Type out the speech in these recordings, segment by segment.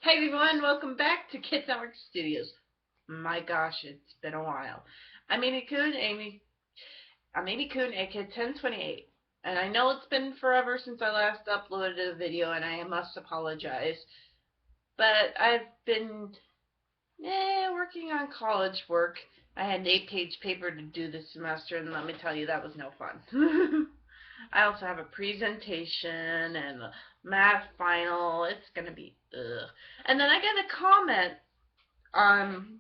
Hey everyone, welcome back to Kids Network Studios. My gosh, it's been a while. I'm Amy Coon, aka 1028. And I know it's been forever since I last uploaded a video, and I must apologize. But I've been working on college work. I had an 8-page paper to do this semester, and let me tell you, that was no fun. I also have a presentation and a math final. It's gonna be ugh. And then I get a comment on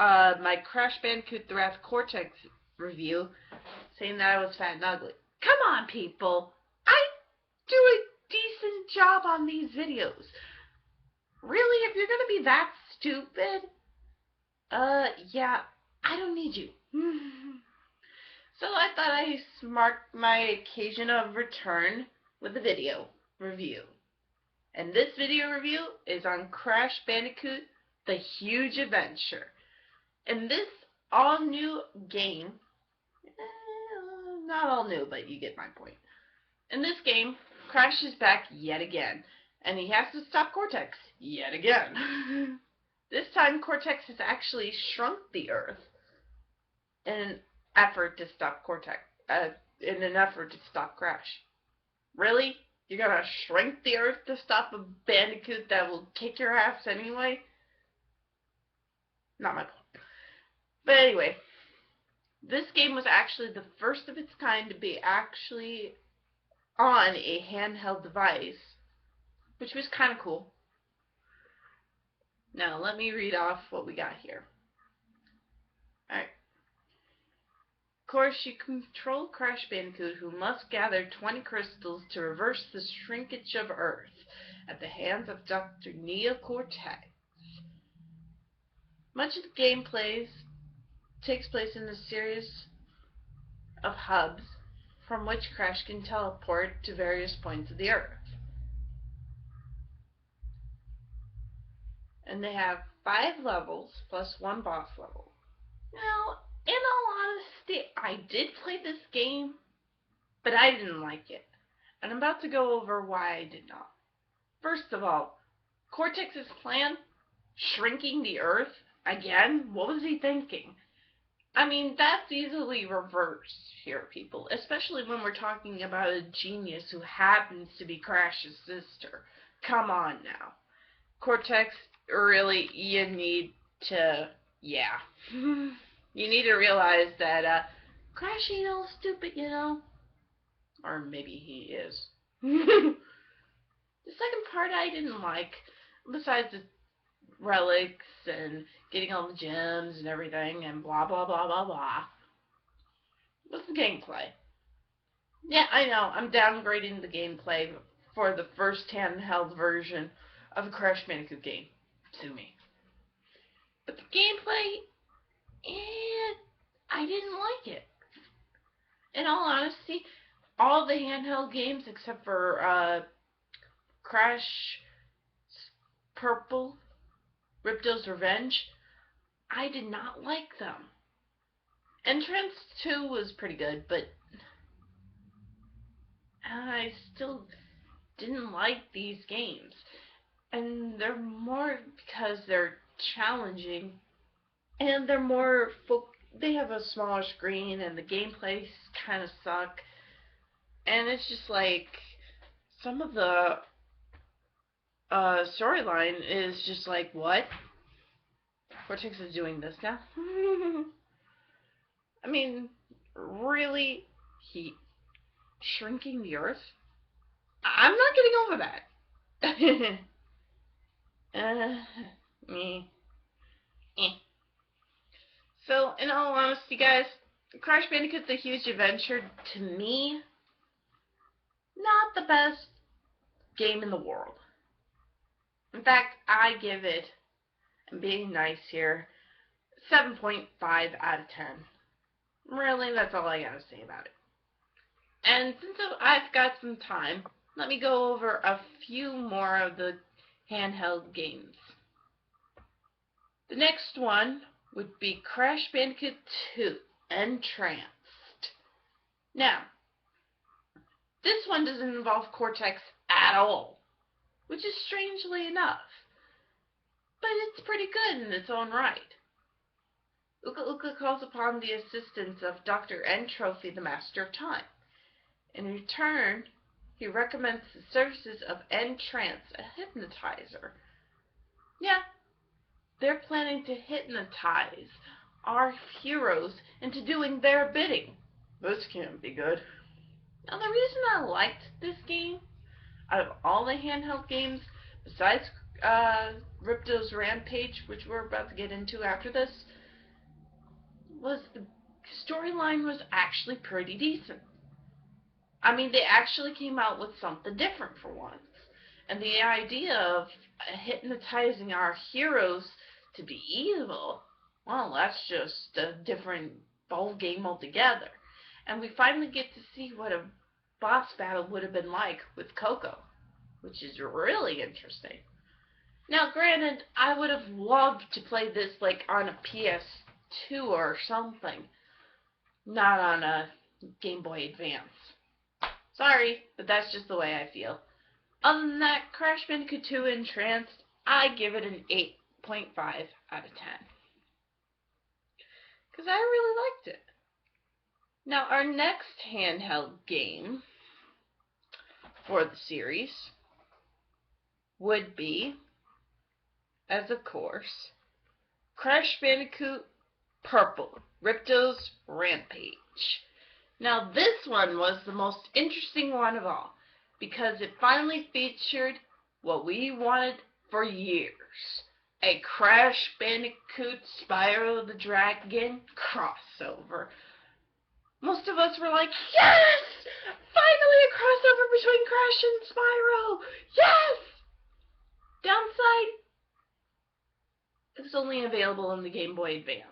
my Crash Bandicoot The Wrath Cortex review saying that I was fat and ugly. Come on, people. I do a decent job on these videos. Really? If you're gonna be that stupid? Yeah, I don't need you. So I thought I'd mark my occasion of return with a video review. And this video review is on Crash Bandicoot The Huge Adventure. In this all-new game, not all new, but you get my point. In this game, Crash is back yet again, and he has to stop Cortex yet again. This time, Cortex has actually shrunk the Earth in an effort to stop Crash. Really? You're gonna shrink the Earth to stop a Bandicoot that will kick your ass anyway? Not my point. But anyway, this game was actually the first of its kind to be actually on a handheld device, which was kind of cool. Now, let me read off what we got here. Alright. Of course, you control Crash Bandicoot, who must gather 20 crystals to reverse the shrinkage of Earth at the hands of Dr. Neo Cortex. Much of the gameplay takes place in a series of hubs from which Crash can teleport to various points of the Earth. And they have 5 levels plus 1 boss level. Now, in all honesty, I did play this game, but I didn't like it. And I'm about to go over why I did not. First of all, Cortex's plan, shrinking the Earth again, what was he thinking? I mean, that's easily reversed here, people, especially when we're talking about a genius who happens to be Crash's sister. Come on now. Cortex, really, you need to, you need to realize that, Crash ain't all stupid, you know? Or maybe he is. The second part I didn't like, besides the relics and getting all the gems and everything and blah blah blah blah blah, was the gameplay. Yeah, I know, I'm downgrading the gameplay for the first handheld version of a Crash Bandicoot game. Sue me. But the gameplay, I didn't like it. In all honesty, all the handheld games except for Crash Purple, Ripto's Revenge, I did not like them. N-Tranced 2 was pretty good, but I still didn't like these games. And they're more because they're challenging, and they're more they have a smaller screen, and the gameplays kind of suck. And it's just like some of the storyline is just like, what? Cortex is doing this now? I mean, really? He shrinking the Earth? I'm not getting over that. So, in all honesty, guys, Crash Bandicoot The Huge Adventure, to me, not the best game in the world. In fact, I give it, I'm being nice here, 7.5 out of 10. Really, that's all I gotta say about it. And since I've got some time, let me go over a few more of the handheld games. The next one would be Crash Bandicoot 2, N-Tranced. Now, this one doesn't involve Cortex at all, which is strangely enough. it's pretty good in its own right. Uka Uka calls upon the assistance of Dr. N-Trophy, the Master of Time. In return, he recommends the services of N-Tranced, a hypnotizer. Yeah, they're planning to hypnotize our heroes into doing their bidding. This can't be good. Now, the reason I liked this game, out of all the handheld games, besides Ripto's Rampage, which we're about to get into after this, was the storyline was actually pretty decent. I mean, they actually came out with something different for once. And the idea of hypnotizing our heroes to be evil, well, that's just a different ball game altogether. And we finally get to see what a boss battle would have been like with Coco, which is really interesting. Now, granted, I would have loved to play this like on a PS2 or something, not on a Game Boy Advance. Sorry, but that's just the way I feel. Other than that, Crash Bandicoot 2 N-Tranced, I give it an 8.5 out of 10. Because I really liked it. Now, our next handheld game for the series would be, as of course, Crash Bandicoot Purple, Ripto's Rampage. Now, this one was the most interesting one of all, because it finally featured what we wanted for years. A Crash Bandicoot Spyro the Dragon crossover. Most of us were like, yes! Finally a crossover between Crash and Spyro! Yes! Downside, it was only available in the Game Boy Advance.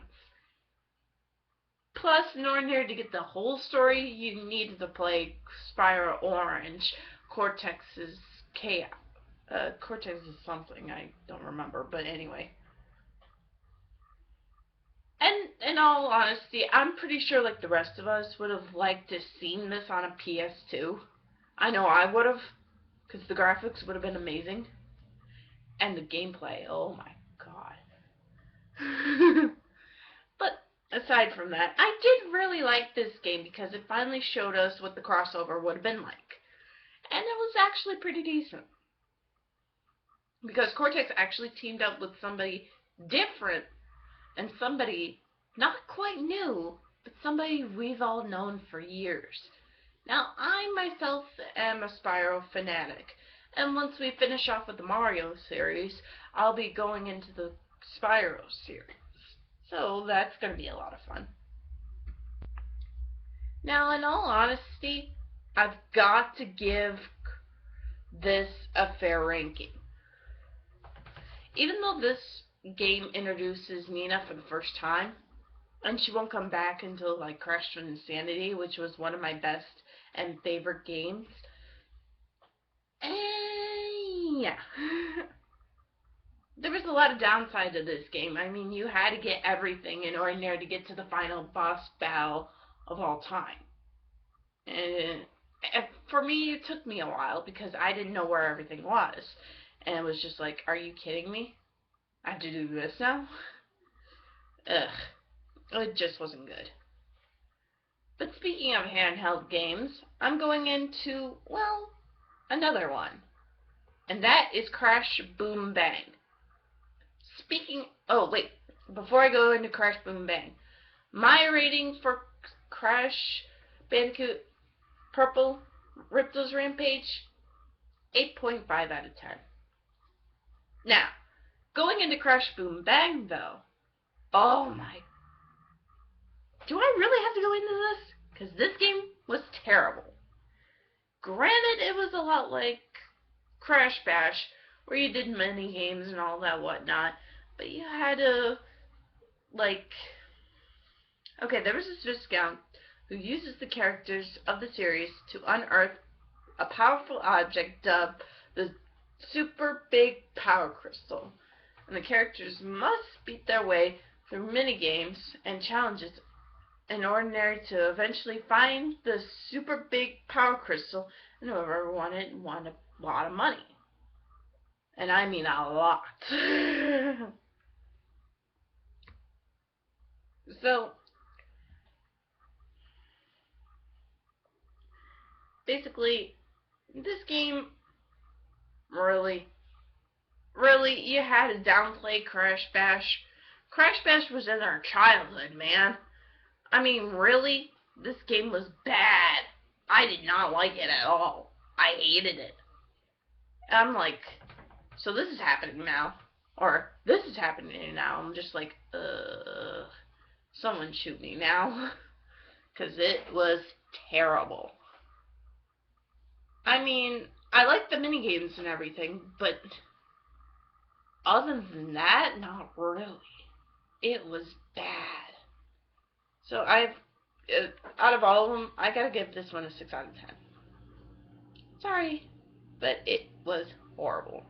Plus, in order to get the whole story, you needed to play Spyro Orange, Cortex's Chaos. Cortex is something, I don't remember, but anyway. And in all honesty, I'm pretty sure like the rest of us would have liked to seen this on a PS2. I know I would have, because the graphics would have been amazing. And the gameplay, oh my god. But aside from that, I did really like this game because it finally showed us what the crossover would have been like. And it was actually pretty decent. Because Cortex actually teamed up with somebody different and somebody not quite new, but somebody we've all known for years. Now, I myself am a Spyro fanatic, and once we finish off with the Mario series, I'll be going into the Spyro series. So that's going to be a lot of fun. Now, in all honesty, I've got to give this a fair ranking. Even though this game introduces Nina for the first time, and she won't come back until like Crash to Insanity, which was one of my best and favorite games. And yeah. There was a lot of downside to this game. I mean, you had to get everything in order to get to the final boss battle of all time. And for me, it took me a while because I didn't know where everything was. And it was just like, are you kidding me? I have to do this now? Ugh. It just wasn't good. But speaking of handheld games, I'm going into, well, another one. And that is Crash Boom Bang. Before I go into Crash Boom Bang, my rating for Crash Bandicoot Purple Ripto's Rampage, 8.5 out of 10. Now, going into Crash Boom Bang though, oh my, do I really have to go into this? Because this game was terrible. Granted, it was a lot like Crash Bash, where you did mini games and all that whatnot, but you had to, there was this viscount who uses the characters of the series to unearth a powerful object dubbed the Super Big Power Crystal, and the characters must beat their way through mini-games and challenges in order to eventually find the Super Big Power Crystal, and whoever won it won a lot of money. And I mean a lot. So, basically, this game really, really, you had to downplay Crash Bash. Crash Bash was in our childhood, man. I mean, really? This game was bad. I did not like it at all. I hated it. I'm like, so this is happening now. Or, this is happening now. I'm just like, someone shoot me now. Because it was terrible. I mean, I like the minigames and everything, but other than that, not really. It was bad. So out of all of them, I gotta give this one a 6 out of 10. Sorry, but it was horrible.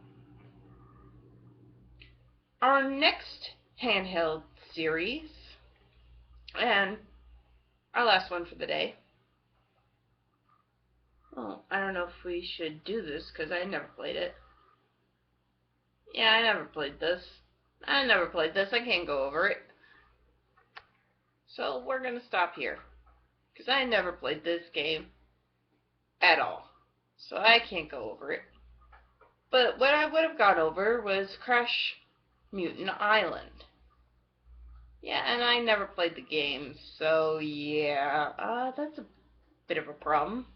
Our next handheld series, and our last one for the day. Well, I don't know if we should do this because I never played it. Yeah, I never played this. I can't go over it. So we're gonna stop here because I never played this game at all. So I can't go over it. But what I would have gone over was Crash Mutant Island. Yeah, and I never played the game, so yeah, that's a bit of a problem.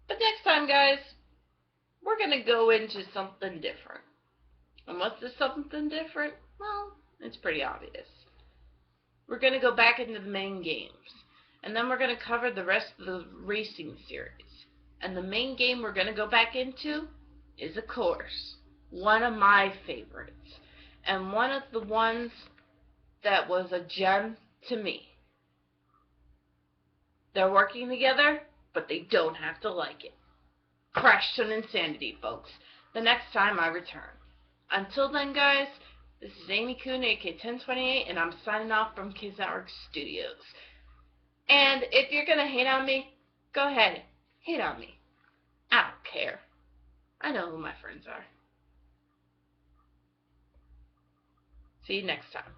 But next time, guys, we're gonna go into something different. And what's this something different? Well, it's pretty obvious. We're gonna go back into the main games, and then we're gonna cover the rest of the racing series. And the main game we're gonna go back into is, of course, one of my favorites, and one of the ones that was a gem to me. They're working together, but they don't have to like it. Crash to Insanity, folks, the next time I return. Until then, guys, this is Amy Kuhn, aka 1028, and I'm signing off from Kids Network Studios. And if you're gonna hate on me, go ahead, hate on me. I don't care. I know who my friends are. See you next time.